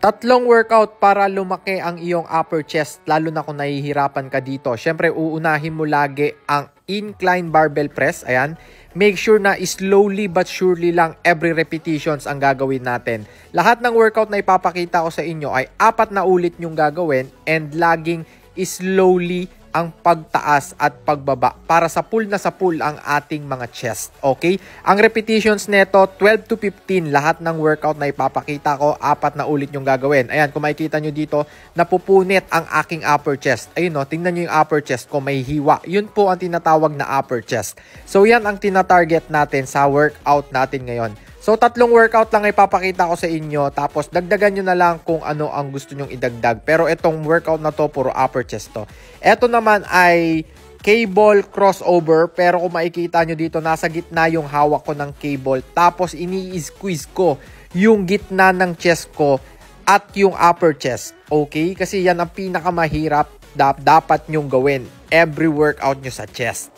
Tatlong workout para lumaki ang iyong upper chest, lalo na kung nahihirapan ka dito. Siyempre, uunahin mo lagi ang incline barbell press. Ayan. Make sure na slowly but surely lang every repetitions ang gagawin natin. Lahat ng workout na ipapakita ko sa inyo ay 4 na ulit yung gagawin and laging slowly ang pagtaas at pagbaba para sa pull na sa pull ang ating mga chest. Okay? Ang repetitions neto 12 to 15 lahat ng workout na ipapakita ko, 4 na ulit yung gagawin. Ayan, kung makikita nyo dito, napupunit ang aking upper chest. Ayun no, tingnan nyo yung upper chest ko, may hiwa. Yun po ang tinatawag na upper chest. So yan ang tinatarget natin sa workout natin ngayon. So, 3 workout lang ipapakita ko sa inyo. Tapos, dagdagan nyo na lang kung ano ang gusto nyong idagdag. Pero itong workout na to, puro upper chest to. Ito naman ay cable crossover. Pero kung makikita nyo dito, nasa gitna yung hawak ko ng cable. Tapos, ini-squeeze ko yung gitna ng chest ko at yung upper chest. Okay? Kasi yan ang pinakamahirap dapat nyong gawin every workout nyo sa chest.